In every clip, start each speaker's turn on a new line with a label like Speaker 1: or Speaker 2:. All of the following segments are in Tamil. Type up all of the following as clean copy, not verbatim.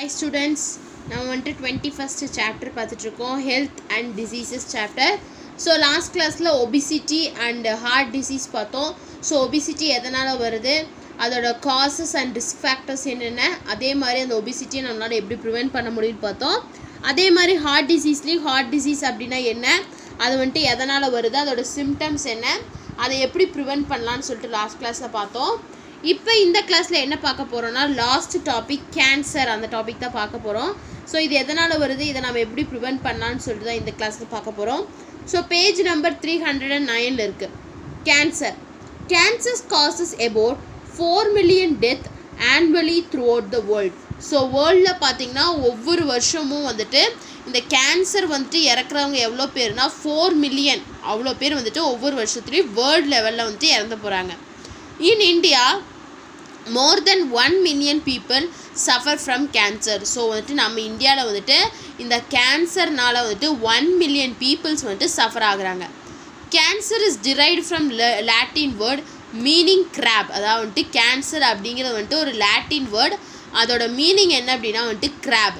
Speaker 1: Hi students, now on to 21st chapter பார்த்துட்ருக்கோம் health and diseases chapter. So last classல obesity and heart disease பார்த்தோம். So obesity எதனால் வருது, அதோட causes and risk factors என்னென்ன, அதே மாதிரி அந்த obesity நம்மளால் எப்படி ப்ரிவென்ட் பண்ண முடியும்னு பார்த்தோம். அதே மாதிரி heart disease அப்படின்னா என்ன, அது வந்துட்டு எதனால் வருது, அதோட symptoms என்ன, அதை எப்படி ப்ரிவென்ட் பண்ணலான்னு சொல்லிட்டு லாஸ்ட் கிளாஸில் பார்த்தோம். இப்போ இந்த கிளாஸில் என்ன பார்க்க போகிறோன்னா லாஸ்ட் டாபிக் கேன்சர், அந்த டாபிக் தான் பார்க்க போகிறோம். ஸோ இது எதனால் வருது, இதை நம்ம எப்படி ப்ரிவென்ட் பண்ணலான்னு சொல்லிட்டு தான் இந்த கிளாஸில் பார்க்க போகிறோம். ஸோ பேஜ் நம்பர் 309 இருக்குது. Cancers causes about 4 million death annually throughout the world. So வேர்ல்டில் பார்த்திங்கன்னா ஒவ்வொரு வருஷமும் வந்துட்டு இந்த கேன்சர் வந்துட்டு இறக்குறவங்க எவ்வளோ பேர்னா 4 மில்லியன், அவ்வளோ பேர் வந்துட்டு ஒவ்வொரு வருஷத்துலேயும் வேர்ல்டு லெவலில் வந்துட்டு இறந்து போகிறாங்க. In India more than 1 million people suffer from cancer. So வந்துட்டு நம்ம இந்தியாவில் வந்துட்டு இந்த கேன்சர்னால் வந்துட்டு 1 million peoples வந்துட்டு சஃபர் ஆகுறாங்க. Cancer is derived from Latin word meaning crab. அதாவது வந்துட்டு கேன்சர் அப்படிங்கிறது வந்துட்டு ஒரு லாட்டின் வேர்ட், அதோட மீனிங் என்ன அப்படின்னா வந்துட்டு crab.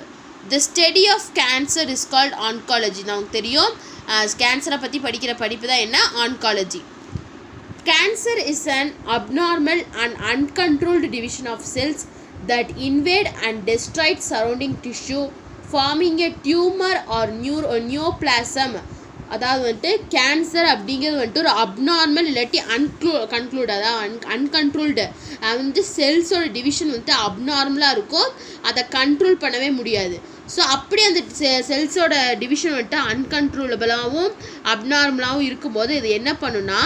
Speaker 1: The study of cancer is called oncology. நமக்கு தெரியும் கேன்சரை பற்றி படிக்கிற படிப்பு தான் என்ன, oncology. Cancer is an abnormal and uncontrolled division of cells that invade and destroy surrounding tissue, forming a tumor or neoplasm. அதாவது வந்துட்டு கேன்சர் அப்படிங்கிறது வந்துட்டு ஒரு அப்நார்மல் இல்லாட்டி அன்கண்ட்ரோல்டு, அது வந்துட்டு செல்ஸோட டிவிஷன் வந்துட்டு அப்நார்மலாக இருக்கும், அதை கண்ட்ரோல் பண்ணவே முடியாது. ஸோ அப்படி அந்த செல்ஸோட டிவிஷன் வந்துட்டு அன்கண்ட்ரோலபிளாகவும் அப்நார்மலாகவும் இருக்கும்போது இது என்ன பண்ணுன்னா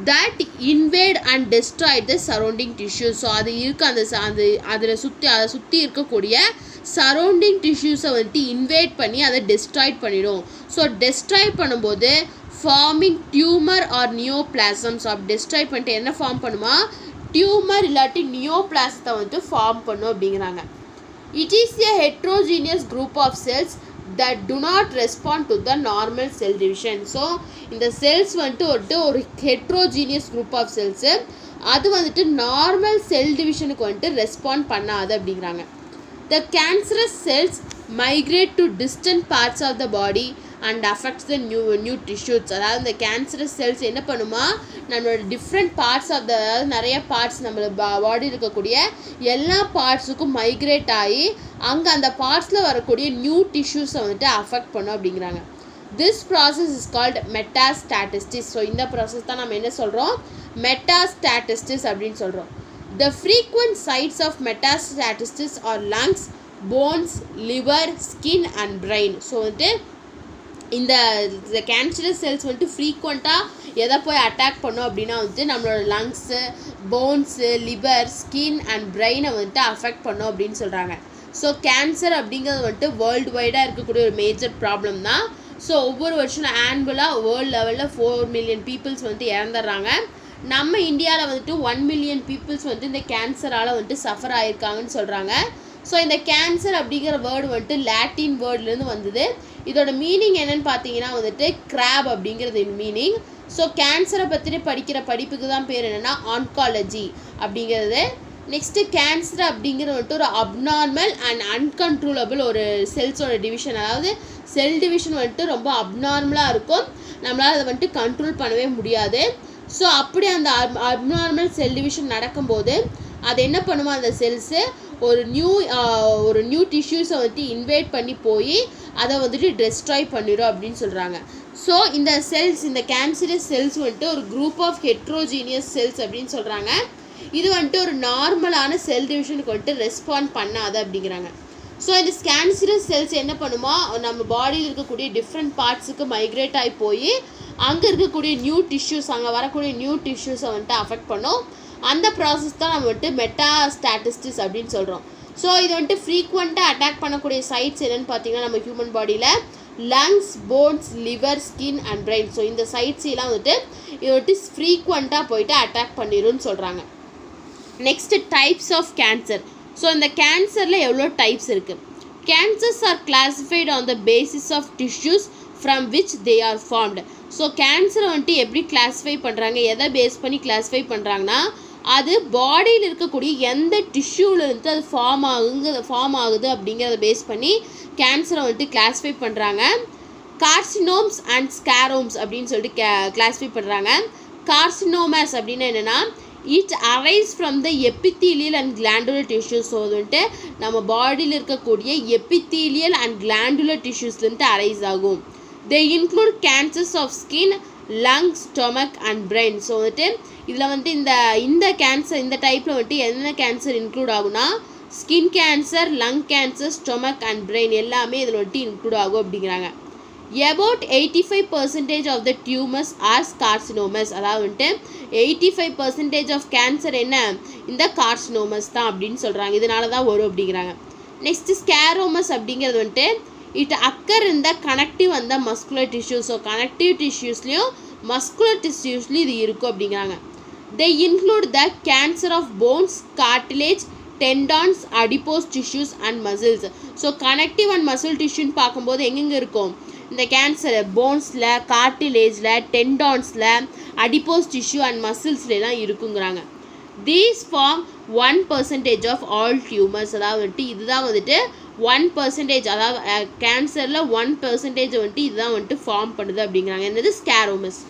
Speaker 1: that invade and destroy the surrounding tissue. So அது இருக்க அதை சுற்றி இருக்கக்கூடிய சரௌண்டிங் டிஷ்யூஸை வந்துட்டு இன்வேட் பண்ணி அதை டெஸ்ட்ராய்ட் பண்ணிடும். ஸோ டெஸ்ட்ராய் பண்ணும்போது forming tumour or neoplasm. So அப்படி டெஸ்ட்ராய் பண்ணிட்டு என்ன ஃபார்ம் பண்ணுமா, டியூமர் இல்லாட்டி நியோபிளாசத்தை வந்துட்டு ஃபார்ம் பண்ணும் அப்படிங்கிறாங்க. It is a heterogeneous group of cells that do not respond to the normal cell division. So இந்த செல்ஸ் வந்துட்டு ஒரு ஹெட்ரோஜீனியஸ் குரூப் ஆஃப் செல்ஸு, அது வந்துட்டு நார்மல் செல் டிவிஷனுக்கு வந்துட்டு ரெஸ்பாண்ட் பண்ணாது அப்படிங்கிறாங்க. The cancerous cells migrate to distant parts of the body and affects the new tissues. அதாவது இந்த கேன்சரஸ் செல்ஸ் என்ன பண்ணுமா, நம்மளோட டிஃப்ரெண்ட் பார்ட்ஸ் ஆஃப் அதாவது நிறைய பார்ட்ஸ் நம்மளோட பாடியில் இருக்கக்கூடிய எல்லா பார்ட்ஸுக்கும் மைக்ரேட் ஆகி அங்கே அந்த பார்ட்ஸில் வரக்கூடிய நியூ டிஷ்யூஸை வந்துட்டு அஃபெக்ட் பண்ணும் அப்படிங்கிறாங்க. This process is called metastasis. So இந்த ப்ராசஸ் தான் நம்ம என்ன சொல்கிறோம், மெட்டாஸ்டாட்டிஸ்டிஸ் அப்படின்னு சொல்கிறோம். The frequent sites of metastasis are lungs, bones, liver, skin and brain. So வந்துட்டு இந்த கேன்சரஸ் செல்ஸ் வந்துட்டு ஃப்ரீக்வெண்ட்டாக எதை போய் அட்டாக் பண்ணோம் அப்படின்னா வந்துட்டு நம்மளோட lungs, bones, liver, skin and பிரெயினை வந்துட்டு அஃபெக்ட் பண்ணோம் அப்படின்னு சொல்கிறாங்க. ஸோ கேன்சர் அப்படிங்கிறது வந்துட்டு வேர்ல்டு வைடாக இருக்கக்கூடிய ஒரு மேஜர் ப்ராப்ளம் தான். ஸோ ஒவ்வொரு வருஷம் ஆனுவலாக வேர்ல்டு லெவலில் 4 மில்லியன் பீப்புள்ஸ் வந்துட்டு இறந்துடுறாங்க. நம்ம இந்தியாவில் வந்துட்டு 1 மில்லியன் பீப்புள்ஸ் வந்துட்டு இந்த கேன்சரால் வந்துட்டு சஃபர் ஆகிருக்காங்கன்னு சொல்கிறாங்க. ஸோ இந்த கேன்சர் அப்படிங்கிற வேர்டு வந்துட்டு லாட்டின் வேர்ட்லேருந்து வந்தது. இதோட மீனிங் என்னென்னு பார்த்தீங்கன்னா வந்துட்டு கிராப் அப்படிங்கிறது மீனிங். ஸோ கேன்சரை பற்றி படிக்கிற படிப்புக்கு தான் பேர் என்னென்னா ஆன்காலஜி அப்படிங்கிறது. நெக்ஸ்ட்டு கேன்சர் அப்படிங்கிறது வந்துட்டு ஒரு அப்நார்மல் அண்ட் அன்கண்ட்ரோலபிள் ஒரு செல்ஸோட டிவிஷன், அதாவது செல் டிவிஷன் வந்துட்டு ரொம்ப அப்நார்மலாக இருக்கும், நம்மளால் அதை வந்துட்டு கண்ட்ரோல் பண்ணவே முடியாது. ஸோ அப்படி அந்த அப்நார்மல் செல் டிவிஷன் நடக்கும்போது அது என்ன பண்ணுமோ, அந்த செல்ஸு ஒரு நியூ டிஷ்யூஸை வந்துட்டு இன்வேட் பண்ணி போய் அதை வந்துட்டு டெஸ்ட்ராய் பண்ணிடும் அப்படின்னு சொல்கிறாங்க. ஸோ இந்த செல்ஸ், இந்த கேன்சரஸ் செல்ஸ் வந்துட்டு ஒரு குரூப் ஆஃப் ஹெட்ரோஜீனியஸ் செல்ஸ் அப்படின்னு சொல்கிறாங்க. இது வந்துட்டு ஒரு நார்மலான செல் டிவிஷனுக்கு வந்துட்டு ரெஸ்பாண்ட் பண்ணாது அப்படிங்கிறாங்க. ஸோ இந்த கேன்சரஸ் செல்ஸ் என்ன பண்ணுமா, நம்ம பாடியில் இருக்கக்கூடிய டிஃப்ரெண்ட் பார்ட்ஸுக்கு மைக்ரேட் ஆகி போய் அங்கே இருக்கக்கூடிய நியூ டிஷ்யூஸ், அங்கே வரக்கூடிய நியூ டிஷ்யூஸை வந்துட்டு அஃபெக்ட் பண்ணும். அந்த ப்ராசஸ் தான் நம்ம வந்துட்டு மெட்டாஸ்டாட்டிஸ்டிஸ் அப்படின்னு சொல்கிறோம். ஸோ இது வந்துட்டு ஃப்ரீக்வெண்ட்டாக அட்டாக் பண்ணக்கூடிய சைட்ஸ் என்னென்னு பார்த்தீங்கன்னா நம்ம ஹியூமன் பாடியில் lungs, bones, liver, skin and brain. So இந்த சைட்ஸெல்லாம் வந்துட்டு இது வந்துட்டு ஃப்ரீக்வெண்ட்டாக போயிட்டு அட்டாக் பண்ணிடும்னு சொல்கிறாங்க. Next types of cancer. So இந்த கேன்சரில் எவ்வளோ டைப்ஸ் இருக்குது. Cancers are classified on the basis of tissues from which they are formed. So கேன்சரை வந்துட்டு எப்படி கிளாஸிஃபை பண்ணுறாங்க, எதை பேஸ் பண்ணி கிளாஸிஃபை பண்ணுறாங்கன்னா அது பாடியில் இருக்கக்கூடிய எந்த டிஷ்யூலேருந்து அது ஃபார்ம் ஆகுது அப்படிங்கிறத பேஸ் பண்ணி கேன்சரை வந்துட்டு கிளாஸிஃபை பண்ணுறாங்க. கார்சினோம்ஸ் அண்ட் ஸ்கேரோம்ஸ் அப்படின்னு சொல்லிட்டு கிளாஸிஃபை பண்ணுறாங்க. கார்சினோமஸ் அப்படின்னா என்னென்னா it arise from the epithelial and glandular tissues. So அது வந்துட்டு நம்ம பாடியில் இருக்கக்கூடிய எபித்தீலியல் அண்ட் கிளாண்டுலர் டிஷ்யூஸ்லேருந்து அரைஸ் ஆகும். They include cancers of skin, lungs, stomach and brain. So வந்துட்டு இதில் வந்துட்டு இந்த கேன்சர் இந்த டைப்பில் வந்துட்டு என்ன கேன்சர் இன்க்ளூட் ஆகும்னா skin cancer, lung cancer, stomach and brain எல்லாமே இதில் வந்துட்டு இன்க்ளூட் ஆகும் அப்படிங்கிறாங்க. about 85% of the tumors are carcinomas. அதாவது வந்துட்டு 85% of cancer என்ன இந்த கார்சினோமஸ் தான் அப்படின்னு சொல்கிறாங்க. இதனால தான் வரும் அப்படிங்கிறாங்க. நெக்ஸ்ட் ஸ்கேரோமஸ் அப்படிங்கிறது வந்துட்டு இட் அக்கர் இந்த கனெக்டிவ் அந்த மஸ்குலர் டிஷ்யூஸ். ஸோ கனெக்டிவ் டிஷ்யூஸ்லேயும் மஸ்குலர் டிஷ்யூஸ்லேயும் இது இருக்கும் அப்படிங்கிறாங்க. they include the cancer of bones, cartilage, tendons, adipose tissues and muscles. So connective and muscle டிஷ்யூன்னு பார்க்கும்போது எங்கெங்கே இருக்கும் இந்த கேன்சர் போன்ஸில், கார்டிலேஜில், டெண்டான்ஸில், அடிப்போஸ் டிஷ்யூ அண்ட் மசில்ஸ்லாம் இருக்குங்கிறாங்க. These form 1% of all tumours. அதாவது வந்துட்டு இதுதான் வந்துட்டு 1%, அதாவது கேன்சரில் 1% வந்துட்டு இதுதான் வந்துட்டு ஃபார்ம் பண்ணுது அப்படிங்கிறாங்க. என்னது sarcomas.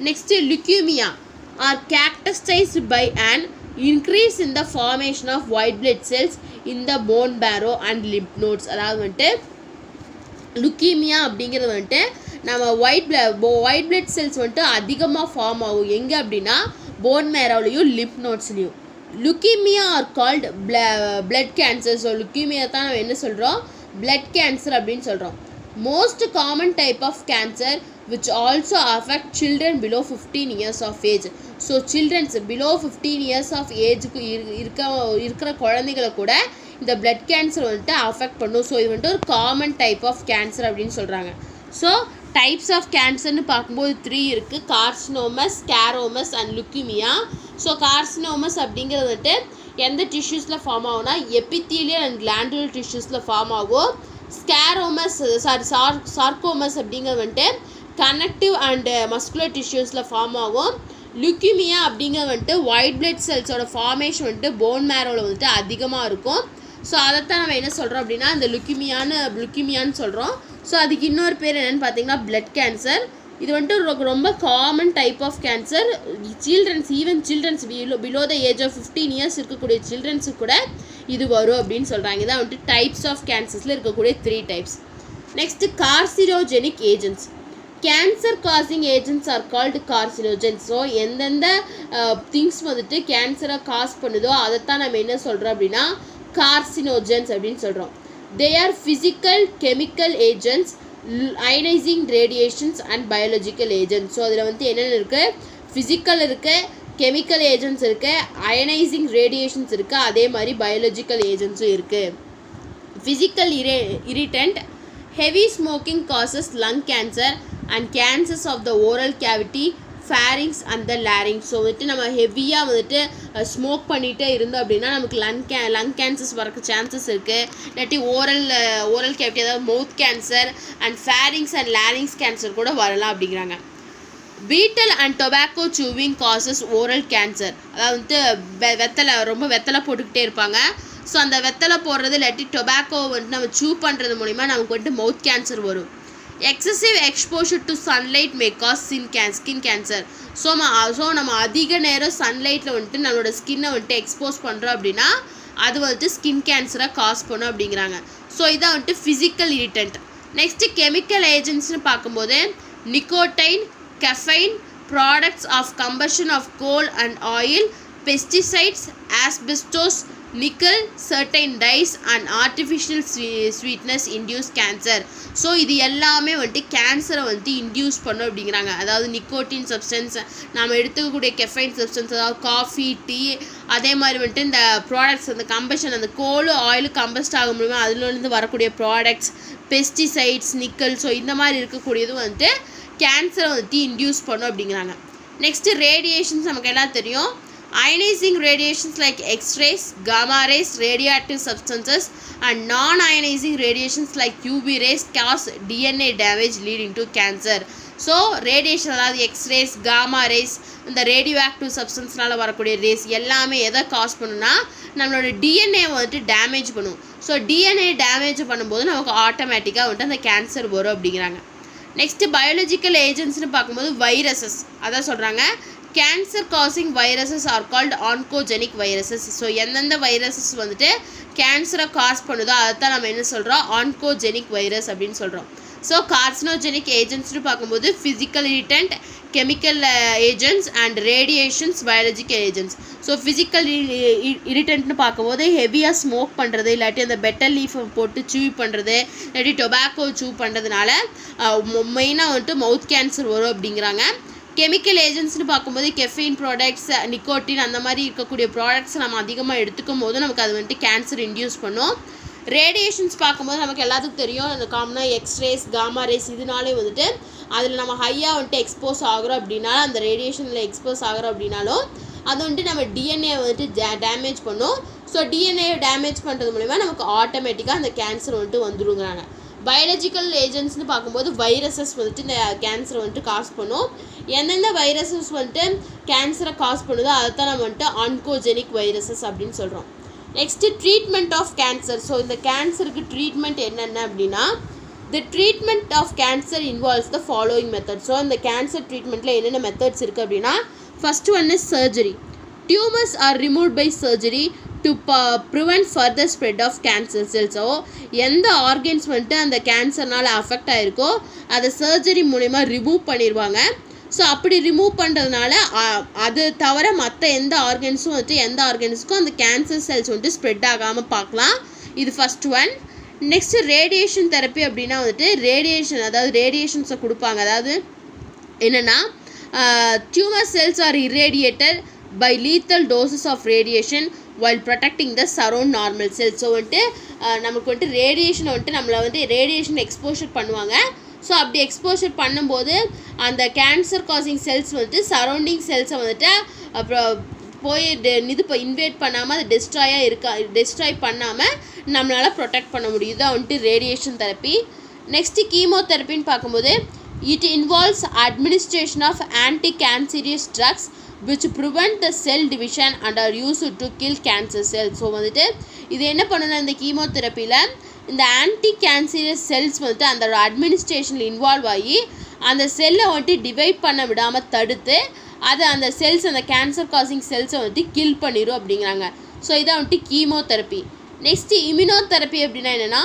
Speaker 1: Next leukaemia are characterised by and increase in the formation of white blood cells in the bone marrow and lymph nodes. அதாவது வந்துட்டு லுக்கீமியா அப்படிங்கிறது வந்துட்டு நம்ம ஒயிட் பிளட் செல்ஸ் வந்துட்டு அதிகமாக ஃபார்ம் ஆகும். எங்கே அப்படின்னா போன் மேரோலையும் லிம்ப் நோட்ஸ்லையும். Leukaemia are called blood cancer. So leukaemia தான் நம்ம என்ன சொல்கிறோம் பிளட் கேன்சர் அப்படின்னு சொல்கிறோம். Most common type of cancer which also affect children below 15 years of age. So childrens below 15 years of ஏஜுக்கு இருக்கிற குழந்தைகளை கூட இந்த பிளட் கேன்சர் வந்துட்டு அஃபெக்ட் பண்ணும். ஸோ இது வந்துட்டு ஒரு காமன் டைப் ஆஃப் கேன்சர் அப்படின்னு சொல்கிறாங்க. ஸோ டைப்ஸ் ஆஃப் கேன்சர்னு பார்க்கும்போது 3 இருக்குது. கார்சினோமஸ், ஸ்கேரோமஸ் அண்ட் லுக்கிமியா. ஸோ கார்சினோமஸ் அப்படிங்கிறது வந்துட்டு எந்த டிஷ்யூஸில் ஃபார்ம் ஆகும்னா எபித்தீலியல் அண்ட் கிளாண்டுலர் டிஷ்யூஸில் ஃபார்ம் ஆகும். ஸ்கேரோமஸ் சார்கோமஸ் அப்படிங்கிறது வந்துட்டு கனெக்டிவ் அண்ட் மஸ்குலர் டிஷ்யூஸில் ஃபார்ம் ஆகும். லுக்கிமியா அப்படிங்கிறது வந்துட்டு ஒயிட் பிளட் செல்ஸோட ஃபார்மேஷன் வந்துட்டு போன் மேரோவில் வந்துட்டு அதிகமாக இருக்கும். ஸோ அதைத்தான் நம்ம என்ன சொல்கிறோம் அப்படின்னா இந்த லுக்கிமியான்னு சொல்கிறோம். ஸோ அதுக்கு இன்னொரு பேர் என்னென்னு பார்த்தீங்கன்னா பிளட் கேன்சர். இது வந்துட்டு ரொம்ப common type of cancer. Childrens below the age of 15 years இருக்கக்கூடிய சில்ட்ரன்ஸுக்கு கூட இது வரும் அப்படின்னு சொல்கிறாங்க. இதான் வந்துட்டு டைப்ஸ் ஆஃப் கேன்சர்ஸில் இருக்கக்கூடிய 3 types. Next carcinogenic agents. Cancer causing agents are called carcinogens. So எந்தெந்த திங்ஸ் வந்துட்டு கேன்சரை காஸ் பண்ணுதோ அதைத்தான் நம்ம என்ன சொல்கிறோம் அப்படின்னா கார்சினோஜென்ஸ் அப்படின்னு சொல்கிறோம். They hour physical, chemical agents, ionising radiations and biological agents. So அதில் வந்து என்னென்ன இருக்குது ஃபிசிக்கல் இருக்குது, கெமிக்கல் ஏஜென்ட்ஸ் இருக்குது, அயனைசிங் ரேடியேஷன்ஸ் இருக்குது, அதே மாதிரி பயாலஜிக்கல் ஏஜென்ட்ஸும் இருக்குது. Physical irritant, heavy smoking causes lung cancer and cancers of the oral cavity, pharynx and the larynx. So வந்துட்டு நம்ம ஹெவியாக வந்துட்டு ஸ்மோக் பண்ணிகிட்டே இருந்தோம் அப்படின்னா நமக்கு லங் கேன்சர்ஸ் வரக்கு சான்சஸ் இருக்குது. இல்லாட்டி ஓரல் கேவிட்டி அதாவது மவுத் cancer and fairings and larynx cancer கூட வரலாம் அப்படிங்கிறாங்க. Beetle and tobacco chewing causes oral cancer. அதாவது வந்துட்டு ரொம்ப வெத்தலை போட்டுக்கிட்டே இருப்பாங்க. ஸோ அந்த வெத்தலை போடுறது இல்லாட்டி டொபாக்கோ வந்துட்டு நம்ம சூ பண்ணுறது மூலிமா நமக்கு வந்துட்டு மவுத் கேன்சர் வரும். Excessive exposure to sunlight May cos skin cancer. So நம்ம அதிக நேரம் சன்லைட்டில் வந்துட்டு நம்மளோட ஸ்கின்னை வந்துட்டு எக்ஸ்போஸ் பண்ணுறோம் அப்படின்னா அது வந்துட்டு ஸ்கின் கேன்சரை காஸ் பண்ணும் அப்படிங்கிறாங்க. ஸோ இதான் வந்துட்டு ஃபிசிக்கல் இரிட்டன்ட். நெக்ஸ்ட்டு கெமிக்கல் ஏஜென்ட்ஸ்னு பார்க்கும்போது nicotine, caffeine, products of combustion of coal and oil, pesticides, asbestos, nickel, certain dyes and artificial sweetness induce cancer. So இது எல்லாமே வந்துட்டு கேன்சரை வந்துட்டு இன்டியூஸ் பண்ணும் அப்படிங்கிறாங்க. அதாவது நிக்கோட்டின் சப்ஸ்டன்ஸ், நம்ம எடுத்துக்கக்கூடிய கெஃபைன் சப்ஸ்டன்ஸ், அதாவது காஃபி, டீ, அதே மாதிரி வந்துட்டு இந்த ப்ராடக்ட்ஸ் அந்த கம்பஷன் அந்த கோலு ஆயிலு கம்பஸ்ட் ஆக முடியுமா அதுலேருந்து வரக்கூடிய ப்ராடக்ட்ஸ், பெஸ்டிசைட்ஸ், நிக்கல், ஸோ இந்த மாதிரி இருக்கக்கூடியதும் வந்துட்டு கேன்சரை வந்துட்டு இன்டியூஸ் பண்ணும் அப்படிங்கிறாங்க. நெக்ஸ்ட்டு ரேடியேஷன்ஸ் நமக்கு எல்லாம் தெரியும். Ionizing radiations like X-rays, gamma rays, radioactive substances and non-ionizing radiations like UV rays cause DNA damage leading to cancer. So radiation அதாவது எக்ஸ்ரேஸ் காமா ரேஸ் இந்த ரேடியோ ஆக்டிவ் சப்ஸ்டன்ஸ்னால் வரக்கூடிய ரேஸ் எல்லாமே எதை காஸ் பண்ணுன்னா நம்மளோட டிஎன்ஏ வந்துட்டு டேமேஜ் பண்ணும். ஸோ டிஎன்ஏ டேமேஜ் பண்ணும்போது நமக்கு ஆட்டோமேட்டிக்காக வந்துட்டு அந்த கேன்சர் வரும் அப்படிங்கிறாங்க. நெக்ஸ்ட்டு பயாலஜிக்கல் ஏஜென்ட்ஸ்னு பார்க்கும்போது வைரஸஸ் அதான் சொல்கிறாங்க cancer causing viruses are called oncogenic viruses. So எந்தெந்த வைரஸஸ் வந்துட்டு கேன்சரை காஸ் பண்ணுதோ அதை தான் நம்ம என்ன சொல்கிறோம் ஆன்கோஜெனிக் வைரஸ் அப்படின்னு சொல்கிறோம். ஸோ கார்சினோஜெனிக் ஏஜென்ட்ஸ்னு பார்க்கும்போது physical irritant chemical agents and radiations biological agents. So physical இரிட்டன்ட்னு பார்க்கும்போது ஹெவியாக ஸ்மோக் பண்ணுறது இல்லாட்டி அந்த பெட்டர் லீஃபை போட்டு சூவ் பண்ணுறது இல்லாட்டி டொபாக்கோ சூவ் பண்ணுறதுனால மெயினாக வந்துட்டு மவுத் கேன்சர் வரும் அப்படிங்கிறாங்க. கெமிக்கல் ஏஜென்ட்ஸ்னு பார்க்கும்போது கெஃபைன் ப்ராடக்ட்ஸ் நிக்கோட்டின் அந்த மாதிரி இருக்கக்கூடிய ப்ராடக்ட்ஸ் நம்ம அதிகமாக எடுத்துக்கும் போது நமக்கு அது வந்துட்டு கேன்சர் இன்டியூஸ் பண்ணும். ரேடியேஷன்ஸ் பார்க்கும்போது நமக்கு எல்லாத்துக்கும் தெரியும் அந்த காமனாக எக்ஸ்ரேஸ் காமா ரேஸ் இதனாலே வந்துட்டு அதில் நம்ம ஹையாக வந்துட்டு எக்ஸ்போஸ் ஆகிறோம் அப்படின்னாலும் அந்த ரேடியேஷனில் எக்ஸ்போஸ் ஆகிறோம் அப்படின்னாலும் அது வந்துட்டு நம்ம டிஎன்ஏ வந்துட்டு டேமேஜ் பண்ணும். ஸோ டிஎன்ஏ டேமேஜ் பண்ணுறது மூலிமா நமக்கு ஆட்டோமேட்டிக்காக அந்த கேன்சர் வந்துட்டு வந்துருங்கிறாங்க. பயாலஜிக்கல் ஏஜென்ட்ஸ்னு பார்க்கும்போது வைரஸஸ் வந்துட்டு இந்த கேன்சரை வந்துட்டு காஸ் பண்ணும். எந்தெந்த வைரஸஸ் வந்துட்டு கேன்சரை காஸ் பண்ணுதோ அதை தான் நம்ம வந்துட்டு ஆன்கோஜெனிக் வைரஸஸ் அப்படின்னு சொல்கிறோம். Next treatment of cancer. So இந்த கேன்சருக்கு ட்ரீட்மெண்ட் என்னென்ன அப்படின்னா the treatment of cancer involves the following method. So இந்த கேன்சர் ட்ரீட்மெண்ட்டில் என்னென்ன மெத்தட்ஸ் இருக்குது அப்படின்னா first one is surgery. Tumours are removed by surgery to prevent further spread of cancer cells. So எந்த ஆர்கன்ஸ் வந்துட்டு அந்த கேன்சர்னால் அஃபெக்ட் ஆகிருக்கோ அதை சர்ஜரி மூலிமா ரிமூவ் பண்ணிடுவாங்க. ஸோ அப்படி ரிமூவ் பண்ணுறதுனால அது தவிர மற்ற எந்த ஆர்கன்ஸும் வந்துட்டு எந்த ஆர்கன்ஸுக்கும் அந்த கேன்சர் செல்ஸ் வந்துட்டு ஸ்ப்ரெட் ஆகாமல் பார்க்கலாம். இது first one. Next radiation therapy அப்படின்னா வந்துட்டு ரேடியேஷன்ஸை கொடுப்பாங்க. அதாவது என்னென்னா tumour cells are irradiated by lethal doses of radiation while protecting the surround normal cells. So வந்துட்டு நமக்கு வந்துட்டு ரேடியேஷனை வந்துட்டு நம்மளை வந்து ரேடியேஷன் எக்ஸ்போஷர் பண்ணுவாங்க. ஸோ அப்படி எக்ஸ்போஷர் பண்ணும்போது அந்த கேன்சர் காசிங் செல்ஸ் வந்துட்டு சரௌண்டிங் செல்ஸை வந்துட்டு அப்புறம் போய் இன்வேட் பண்ணாமல் அது டெஸ்ட்ராய் பண்ணாமல் நம்மளால் ப்ரொடெக்ட் பண்ண முடியும். தான் வந்துட்டு ரேடியேஷன் தெரப்பி. நெக்ஸ்ட்டு கீமோதெரப்பின்னு பார்க்கும்போது it involves administration of anti-cancerous drugs which prevent the cell division and are used to kill cancer cells. So வந்துட்டு இது என்ன பண்ணுன்னா இந்த கீமோதெரப்பியில் இந்த ஆன்டி கேன்சரியஸ் செல்ஸ் வந்துட்டு அந்த அட்மினிஸ்ட்ரேஷனில் இன்வால்வ் ஆகி அந்த செல்லை வந்துட்டு டிவைட் பண்ண விடாமல் தடுத்து அதை அந்த செல்ஸ் அந்த கேன்சர் காசிங் செல்ஸை வந்துட்டு கில் பண்ணிடும் அப்படிங்கிறாங்க. ஸோ இதான் வந்துட்டு கீமோதெரப்பி. நெக்ஸ்ட்டு இம்யூனோதெரப்பி அப்படின்னா என்னென்னா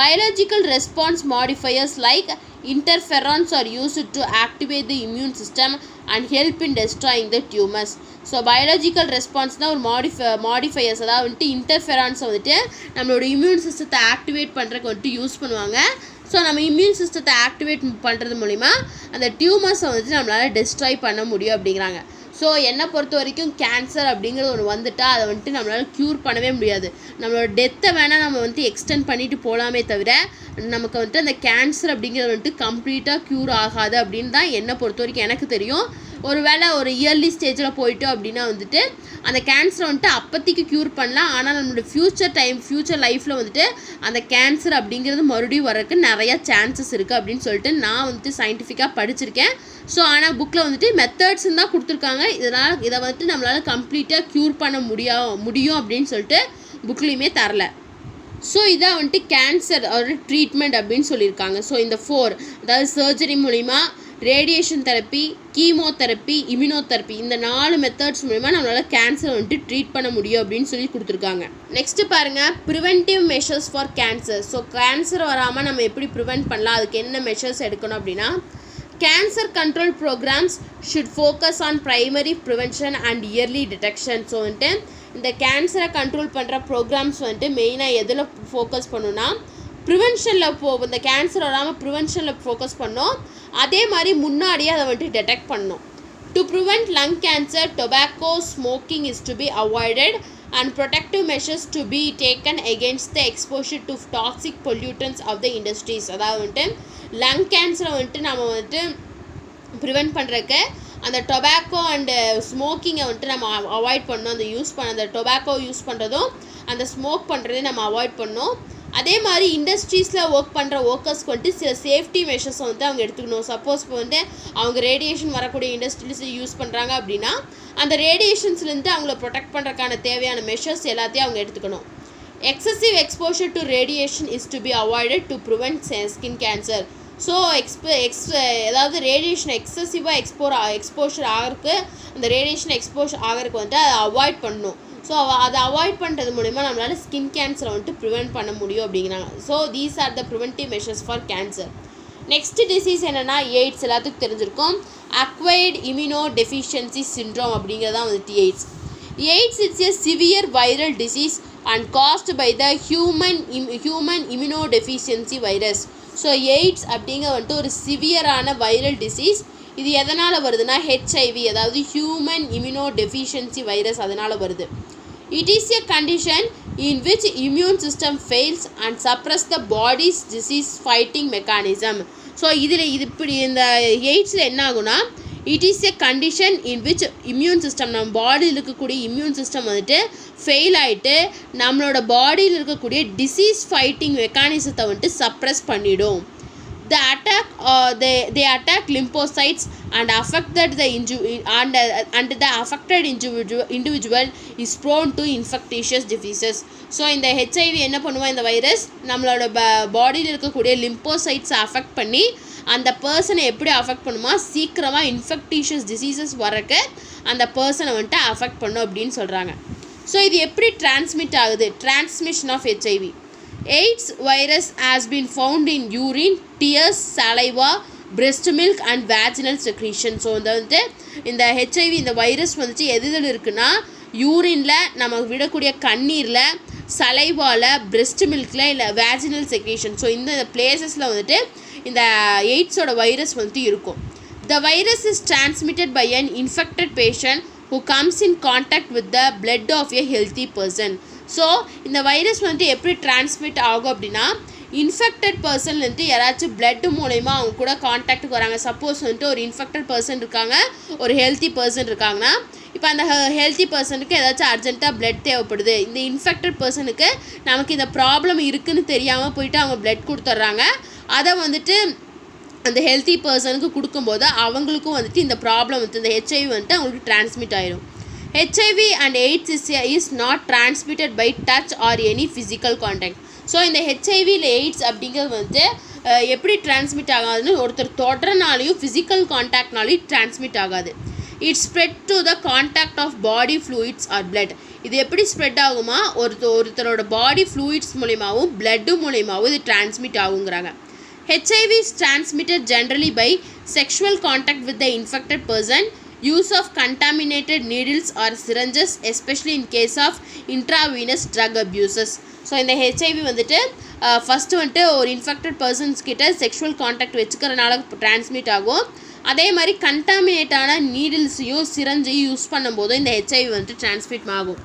Speaker 1: biological response modifiers like interferons are used to activate the immune system and help in destroying the tumors. So biological response தான் ஒரு மாடிஃபையர்ஸ் அதாவது வந்துட்டு இன்டர்ஃபெரான்ஸை வந்துட்டு நம்மளோட இம்யூன் சிஸ்டத்தை ஆக்டிவேட் பண்ணுறதுக்கு வந்துட்டு யூஸ் பண்ணுவாங்க. ஸோ நம்ம இம்யூன் சிஸ்டத்தை ஆக்டிவேட் பண்ணுறது மூலிமா அந்த டியூமர்ஸை வந்துட்டு நம்மளால் டெஸ்ட்ராய் பண்ண முடியும் அப்படிங்கிறாங்க. ஸோ என்னை பொறுத்த வரைக்கும் கேன்சர் அப்படிங்கிறது ஒன்று வந்துட்டால் அதை வந்துட்டு நம்மளால் க்யூர் பண்ணவே முடியாது. நம்மளோட டெத்தை வேணால் நம்ம வந்துட்டு எக்ஸ்டெண்ட் பண்ணிட்டு போகலாமே தவிர நமக்கு வந்துட்டு அந்த கேன்சர் அப்படிங்கிறது வந்துட்டு கம்ப்ளீட்டாக க்யூர் ஆகாது அப்படின்னு தான் என்னை பொறுத்த வரைக்கும் எனக்கு தெரியும். ஒரு வேளை ஒரு இயர்லி ஸ்டேஜில் போயிட்டோம் அப்படின்னா வந்துட்டு அந்த கேன்சரை வந்துட்டு அப்போதைக்கு க்யூர் பண்ணலாம். ஆனால் நம்மளோட ஃப்யூச்சர் லைஃப்பில் வந்துட்டு அந்த கேன்சர் அப்படிங்கிறது மறுபடியும் வரதுக்கு நிறையா சான்சஸ் இருக்குது அப்படின்னு சொல்லிட்டு நான் வந்துட்டு சயின்டிஃபிக்காக படிச்சிருக்கேன். ஸோ ஆனால் புக்கில் வந்துட்டு மெத்தட்ஸ்ன்னு தான் கொடுத்துருக்காங்க. இதை வந்துட்டு நம்மளால் கம்ப்ளீட்டாக க்யூர் பண்ண முடியும் அப்படின்னு சொல்லிட்டு புக்லேயுமே தரல. ஸோ இதான் வந்துட்டு கேன்சர் ஒரு ட்ரீட்மெண்ட் அப்படின்னு சொல்லியிருக்காங்க. ஸோ இந்த 4 அதாவது சர்ஜரி மூலிமா ரேடியேஷன் தெரப்பி கீமோதெரப்பி இம்யூனோதெரப்பி இந்த 4 மெத்தட்ஸ் மூலிமா நம்மளால் கேன்சர் வந்துட்டு ட்ரீட் பண்ண முடியும் அப்படின்னு சொல்லி கொடுத்துருக்காங்க. நெக்ஸ்ட்டு பாருங்கள் preventive measures for cancer. So cancer வராமல் நம்ம எப்படி ப்ரிவென்ட் பண்ணலாம் அதுக்கு என்ன மெஷர்ஸ் எடுக்கணும் அப்படின்னா cancer control programmes should focus on primary prevention and early detection. So வந்துட்டு இந்த கேன்சரை கண்ட்ரோல் பண்ணுற ப்ரோக்ராம்ஸ் வந்துட்டு மெயினாக எதில் ஃபோக்கஸ் பண்ணுன்னா ப்ரிவென்ஷனில் இந்த கேன்சர் வராமல் ப்ரிவென்ஷனில் ஃபோக்கஸ் பண்ணோம். அதே மாதிரி முன்னாடியே அதை வந்துட்டு டிடெக்ட் பண்ணணும். To prevent lung cancer tobacco smoking is to be avoided and protective measures to be taken against the exposure to toxic pollutants of the industries. அதாவது வந்துட்டு லங் கேன்சரை வந்துட்டு நம்ம வந்துட்டு ப்ரிவெண்ட் பண்ணுறதுக்கு அந்த டொபாக்கோ அண்டு ஸ்மோக்கிங்கை வந்துட்டு நம்ம அவாய்ட் பண்ணணும். அந்த டொபாக்கோ யூஸ் பண்ணுறதும் அந்த ஸ்மோக் பண்ணுறதையும் நம்ம அவாய்ட் பண்ணணும். அதே மாதிரி இண்டஸ்ட்ரீஸில் ஒர்க் பண்ணுற ஒர்க்கர்ஸ்க்கு வந்துட்டு சில சேஃப்டி மெஷர்ஸை வந்து அவங்க எடுத்துக்கணும். சப்போஸ் இப்போ வந்து அவங்க ரேடியேஷன் வரக்கூடிய இண்டஸ்ட்ரீஸ் யூஸ் பண்ணுறாங்க அப்படின்னா அந்த ரேடியேஷன்ஸ்லேருந்து அவங்கள ப்ரொடெக்ட் பண்ணுறதுக்கான தேவையான மெஷர்ஸ் எல்லாத்தையும் அவங்க எடுத்துக்கணும். Excessive exposure to radiation is to be avoided to prevent skin cancer. So ஏதாவது ரேடியேஷன் எக்ஸசிவாக எக்ஸ்போஷர் ஆகிறதுக்கு அந்த ரேடியேஷன் எக்ஸ்போஷர் ஆகிறதுக்கு வந்துட்டு அதை அவாய்ட் பண்ணணும். ஸோ அதை அவாய்ட் பண்ணுறது மூலிமா நம்மளால் ஸ்கின் கேன்சரை வந்துட்டு ப்ரிவெண்ட் பண்ண முடியும் அப்படிங்கிறாங்க. So these are the preventive measures for cancer. Next disease என்னென்னா எய்ட்ஸ். எல்லாத்துக்கும் தெரிஞ்சிருக்கும். அக்வைர்டு இம்யூனோ டெஃபிஷியன்சி சிண்ட்ரோம் அப்படிங்கிறதான் வந்துட்டு AIDS. AIDS it's a severe viral disease and caused by the human immuno deficiency virus. So AIDS அப்படிங்கிற வந்துட்டு ஒரு சிவியரான வைரல் டிசீஸ். இது எதனால் வருதுன்னா ஹெச்ஐவி, அதாவது ஹியூமன் இம்யூனோ டெஃபிஷியன்சி வைரஸ், அதனால் வருது. It is a condition in which immune system fails and suppress the body's disease fighting mechanism. So இப்படி இந்த எய்ட்ஸில் என்ன ஆகுனா, it is a condition in which immune system, நம்ம பாடியில் இருக்கக்கூடிய இம்யூன் சிஸ்டம் வந்துட்டு ஃபெயில் ஆகிட்டு நம்மளோட பாடியில் இருக்கக்கூடிய டிசீஸ் ஃபைட்டிங் மெக்கானிசத்தை வந்துட்டு சப்ரஸ் பண்ணிடும். They attack lymphocytes and affected the affected individual is prone to infectious diseases. So இந்த ஹெச்ஐவி என்ன பண்ணுவோம், இந்த வைரஸ் நம்மளோட பாடியில் இருக்கக்கூடிய லிம்போசைட்ஸை அஃபெக்ட் பண்ணி அந்த பர்சனை எப்படி அஃபெக்ட் பண்ணுமா, சீக்கிரமாக இன்ஃபெக்டிஷியஸ் டிசீசஸ் வரக்கு அந்த பர்சனை வந்துட்டு அஃபெக்ட் பண்ணும் அப்படின்னு சொல்கிறாங்க. ஸோ இது எப்படி டிரான்ஸ்மிட் ஆகுது, transmission of HIV. AIDS virus has been found in urine, tears, saliva, breast milk and vaginal secretion. So இந்த ஹெச்ஐவி இந்த வைரஸ் வந்துட்டு எதில் இருக்குன்னா யூரினில் நம்ம விடக்கூடிய கண்ணீரில், சலைவாவில், பிரெஸ்ட் மில்கில், இல்லை வேஜினல் செக்ரேஷன். ஸோ இந்த பிளேசஸில் வந்துட்டு இந்த எய்ட்ஸோட வைரஸ் வந்துட்டு இருக்கும். The virus is transmitted by an infected patient who comes in contact with the blood of a healthy person. So இந்த வைரஸ் வந்துட்டு எப்படி டிரான்ஸ்மிட் ஆகும் அப்படின்னா, இன்ஃபெக்டட் பர்சன்லேருந்து யாராச்சும் பிளட் மூலயமா அவங்க கூட கான்டாக்டுக்கு வராங்க. சப்போஸ் வந்துட்டு ஒரு இன்ஃபெக்டட் பர்சன் இருக்காங்க, ஒரு ஹெல்த்தி பர்சன் இருக்காங்கன்னா, இப்போ அந்த ஹெல்த்தி பர்சனுக்கு ஏதாச்சும் அர்ஜென்ட்டாக பிளட் தேவைப்படுது. இந்த இன்ஃபெக்டட் பர்சனுக்கு நமக்கு இந்த ப்ராப்ளம் இருக்குதுன்னு தெரியாமல் போயிட்டு அவங்க பிளட் கொடுத்துட்றாங்க. அதை வந்துட்டு அந்த ஹெல்த்தி பர்சனுக்கு கொடுக்கும்போது அவங்களுக்கும் வந்துட்டு இந்த ப்ராப்ளம் வந்து இந்த ஹெச்ஐவி வந்துட்டு அவங்களுக்கு டிரான்ஸ்மிட் ஆயிடும். HIV and AIDS is not transmitted by touch or any physical contact. So இந்த HIV இல்லை எய்ட்ஸ் அப்படிங்கிறது வந்து எப்படி டிரான்ஸ்மிட் ஆகாதுன்னு ஒருத்தர் தொடரனாலையும் ஃபிசிக்கல் கான்டாக்ட்னாலையும் டிரான்ஸ்மிட் ஆகாது. It's spread to the contact of body fluids or blood. இது எப்படி ஸ்ப்ரெட் ஆகுமா, ஒருத்தரோட பாடி ஃப்ளூயிட்ஸ் மூலியமாகவும் பிளட்டு மூலியமாகவும் இது transmit ஆகுங்கிறாங்க. HIV is transmitted generally by sexual contact with the infected person, use of contaminated needles or syringes, especially in case of intravenous drug abuses. So இந்த ஹெச்ஐவி வந்துட்டு ஃபஸ்ட்டு வந்துட்டு ஒரு இன்ஃபெக்டட் பர்சன்ஸ் கிட்ட செக்ஷுவல் கான்டாக்ட் வச்சுக்கிறனால டிரான்ஸ்மிட் ஆகும். அதே மாதிரி கண்டாமினேட்டான நீடில்ஸையும் சிரஞ்சையும் யூஸ் பண்ணும்போதும் இந்த ஹெச்ஐவி வந்துட்டு டிரான்ஸ்மிட் ஆகும்.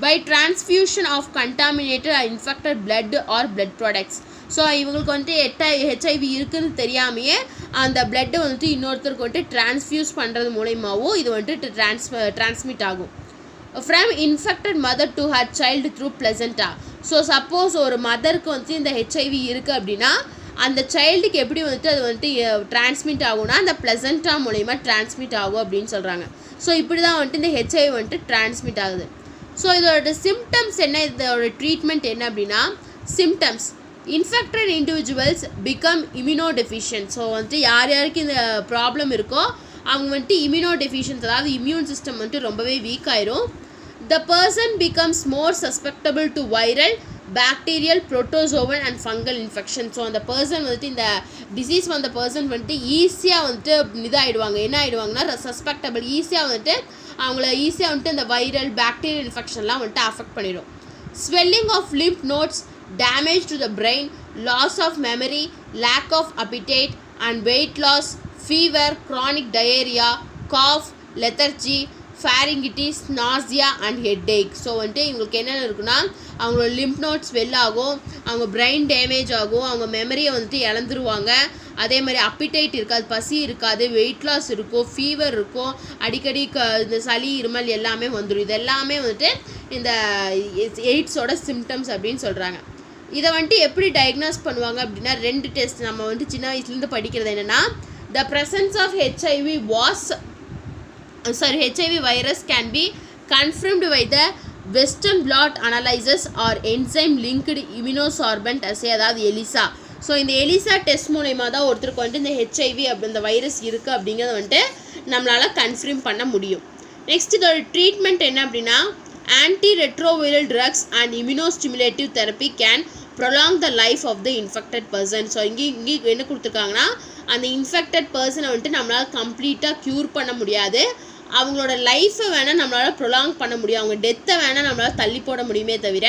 Speaker 1: By transfusion of contaminated or infected blood or blood products. So இவங்களுக்கு வந்துட்டு ஹெச்ஐவி இருக்குதுன்னு தெரியாமையே அந்த பிளட்டை வந்துட்டு இன்னொருத்தருக்கு வந்துட்டு டிரான்ஸ்ஃபியூஸ் பண்ணுறது மூலயமாவும் இது வந்துட்டு டிரான்ஸ்மிட் ஆகும். From infected mother to her child through placenta. So suppose ஒரு மதருக்கு வந்துட்டு இந்த ஹெச்ஐவி இருக்குது அப்படின்னா அந்த சைல்டுக்கு எப்படி வந்துட்டு அது வந்துட்டு டிரான்ஸ்மிட் ஆகும்னா அந்த பிளசண்டா மூலயமா டிரான்ஸ்மிட் ஆகும் அப்படின்னு சொல்கிறாங்க. ஸோ இப்படி தான் வந்துட்டு இந்த ஹெச்ஐவி வந்துட்டு டிரான்ஸ்மிட் ஆகுது. ஸோ இதோட சிம்டம்ஸ் என்ன, இதோட ட்ரீட்மெண்ட் என்ன அப்படின்னா, symptoms infected individuals become immunodeficient. So வந்துட்டு யாருக்கு இந்த ப்ராப்ளம் இருக்கோ அவங்க வந்துட்டு இம்யூனோடெஃபிஷியன்ஸ், அதாவது இம்யூன் சிஸ்டம் வந்துட்டு ரொம்பவே வீக் ஆயிரும். The person becomes more susceptible to viral, bacterial, protozoal and fungal infection. So அந்த பர்சன் வந்துட்டு இந்த டிசீஸ் வந்த பர்சன் வந்துட்டு ஈஸியாக வந்துட்டு இதாகிடுவாங்க. என்ன ஆகிடுவாங்கன்னா சஸ்பெக்டபிள், ஈஸியாக வந்துட்டு அவங்கள ஈஸியாக வந்துட்டு இந்த வைரல், பாக்டீரியல் இன்ஃபெக்ஷன்லாம் வந்துட்டு அஃபெக்ட் பண்ணிடும். Swelling of lymph nodes, damage to the brain, loss of memory, lack of appetite and weight loss, fever, chronic diarrhea, cough, lethargy, pharyngitis, nausea and headache. So வந்துட்டு இவங்களுக்கு என்னென்ன இருக்குன்னா அவங்களோட லிம்ப் நோட்ஸ் ஆகும், அவங்க பிரெயின் டேமேஜ் ஆகும், அவங்க மெமரியை வந்துட்டு இழந்துருவாங்க. அதே மாதிரி அப்பிடைட் இருக்காது, பசி இருக்காது, வெயிட் லாஸ் இருக்கும், ஃபீவர் இருக்கும், அடிக்கடி இந்த சளி, இருமல் எல்லாமே வந்துடும். இது எல்லாமே வந்துட்டு இந்த எய்ட்ஸோட சிம்டம்ஸ் அப்படின்னு சொல்கிறாங்க. இதை வந்துட்டு எப்படி டயக்னோஸ் பண்ணுவாங்க அப்படின்னா 2 டெஸ்ட் நம்ம வந்துட்டு சின்ன வயசுலேருந்து படிக்கிறது என்னென்னா the presence of HIV virus can be confirmed by the Western blot analysis or enzyme linked immunosorbent assay, அதாவது ELISA. ஸோ இந்த ELISA டெஸ்ட் மூலயமா தான் ஒருத்தருக்கு வந்துட்டு இந்த ஹெச்ஐவி அப்படி இந்த வைரஸ் இருக்குது அப்படிங்கிறத வந்துட்டு நம்மளால் கன்ஃபார்ம் பண்ண முடியும். நெக்ஸ்ட் இதோட ட்ரீட்மெண்ட் என்ன அப்படின்னா antiretroviral drugs and immunostimulative therapy can prolong the life of the infected person. So இங்கே என்ன கொடுத்துருக்காங்கன்னா அந்த இன்ஃபெக்டட் பர்சனை வந்துட்டு நம்மளால் கம்ப்ளீட்டாக க்யூர் பண்ண முடியாது, அவங்களோட லைஃப்பை வேணால் நம்மளால் ப்ரொலாங் பண்ண முடியும், அவங்க டெத்தை வேணால் நம்மளால் தள்ளி போட முடியுமே தவிர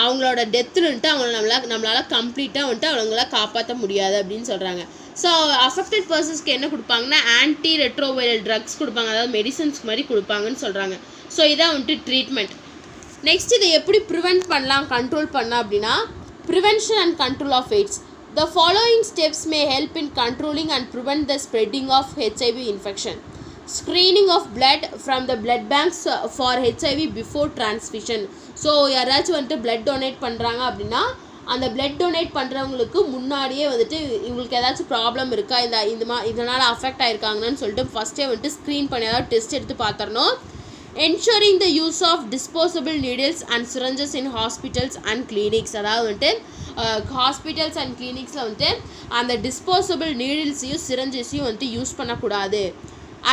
Speaker 1: அவங்களோட டெத்துன்ட்டு அவங்கள நம்மளால் கம்ப்ளீட்டாக வந்துட்டு அவங்கள காப்பாற்ற முடியாது அப்படின்னு சொல்கிறாங்க. ஸோ அஃபெக்டட் பர்சன்ஸ்க்கு என்ன கொடுப்பாங்கன்னா ஆன்டி ரெட்ரோவைரல் ட்ரக்ஸ் கொடுப்பாங்க, அதாவது மெடிசன்ஸ் மாதிரி கொடுப்பாங்கன்னு சொல்கிறாங்க. ஸோ இதான் வந்துட்டு ட்ரீட்மெண்ட். நெக்ஸ்ட் இதை எப்படி ப்ரிவென்ட் பண்ணலாம், கண்ட்ரோல் பண்ணலாம் அப்படின்னா prevention and control of AIDS. The following steps may help in controlling and prevent the spreading of HIV infection. Screening of blood from the blood banks for HIV before transfusion. So யாராச்சும் வந்துட்டு பிளட் டொனேட் பண்ணுறாங்க அப்படின்னா அந்த பிளட் டொனேட் பண்ணுறவங்களுக்கு முன்னாடியே வந்துட்டு இவங்களுக்கு ஏதாச்சும் ப்ராப்ளம் இருக்கா, இதனால் அஃபெக்ட் ஆகிருக்காங்கன்னு சொல்லிட்டு ஃபஸ்ட்டே வந்துட்டு ஸ்க்ரீன் பண்ணி ஏதாவது டெஸ்ட் எடுத்து பார்த்துடணும். Ensuring the use of disposable needles and syringes in hospitals and clinics. அதாவது வந்துட்டு ஹாஸ்பிட்டல்ஸ் அண்ட் கிளினிக்ஸில் வந்துட்டு அந்த டிஸ்போசபிள் நீடில்ஸையும் சிரஞ்சஸையும் வந்துட்டு யூஸ் பண்ணக்கூடாது.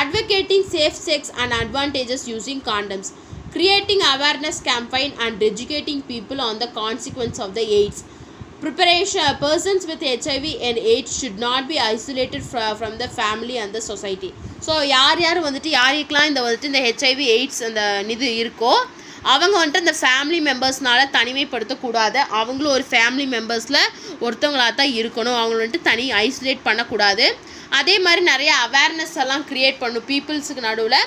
Speaker 1: Advocating safe sex and advantages using condoms. Creating awareness campaign and educating people on the consequence of the AIDS. Preparation. Persons with HIV and AIDS should not be isolated from the family and the society. So யார் வந்துட்டு யாருக்கெலாம் இந்த ஹெச்ஐவி எய்ட்ஸ் அந்த இது இருக்கோ அவங்க வந்துட்டு அந்த ஃபேமிலி மெம்பர்ஸ்னால தனிமைப்படுத்தக்கூடாது, அவங்களும் ஒரு ஃபேமிலி மெம்பர்ஸில் ஒருத்தவங்களாக தான் இருக்கணும், அவங்கள வந்துட்டு தனி ஐசோலேட் பண்ணக்கூடாது. அதே மாதிரி நிறைய அவேர்னஸ் எல்லாம் க்ரியேட் பண்ணும் பீப்புள்ஸுக்கு நடுவில்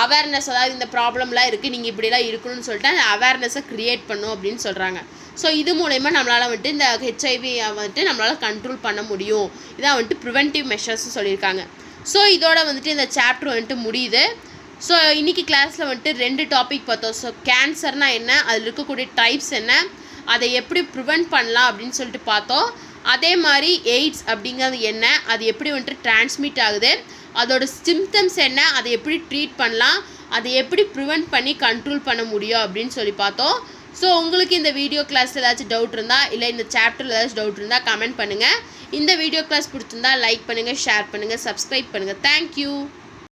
Speaker 1: அவேர்னஸ், அதாவது இந்த ப்ராப்ளம்லாம் இருக்குது நீங்கள் இப்படிலாம் இருக்கணும்னு சொல்லிட்டு அந்த அவேர்னஸை க்ரியேட் பண்ணும் அப்படின்னு சொல்கிறாங்க. ஸோ இது மூலயமா நம்மளால் வந்துட்டு இந்த ஹெச்ஐவி வந்துட்டு நம்மளால் கண்ட்ரோல் பண்ண முடியும். இதான் வந்துட்டு ப்ரிவென்டிவ் மெஷர்ஸ்னு சொல்லியிருக்காங்க. ஸோ இதோட வந்துட்டு இந்த சாப்டர் வந்துட்டு முடியுது. ஸோ இன்றைக்கி கிளாஸில் வந்துட்டு 2 டாபிக் பார்த்தோம். ஸோ கேன்சர்னால் என்ன, அதில் இருக்கக்கூடிய டைப்ஸ் என்ன, அதை எப்படி ப்ரிவென்ட் பண்ணலாம் அப்படின்னு சொல்லிட்டு பார்த்தோம். அதே மாதிரி எய்ட்ஸ் அப்படிங்கிறது என்ன, அது எப்படி வந்துட்டு டிரான்ஸ்மிட் ஆகுது, அதோட சிம்டம்ஸ் என்ன, அதை எப்படி ட்ரீட் பண்ணலாம், அதை எப்படி ப்ரிவென்ட் பண்ணி கண்ட்ரோல் பண்ண முடியும் அப்படின்னு சொல்லி பார்த்தோம். ஸோ உங்களுக்கு இந்த வீடியோ கிளாஸில் ஏதாச்சும் டவுட் இருந்தால் இல்லை இந்த சாப்டரில் ஏதாச்சும் டவுட் இருந்தால் கமெண்ட் பண்ணுங்கள். இந்த வீடியோ கிளாஸ் பிடிச்சிருந்தா லைக் பண்ணுங்கள், ஷேர் பண்ணுங்கள், சப்ஸ்கிரைப் பண்ணுங்கள். தேங்க்யூ.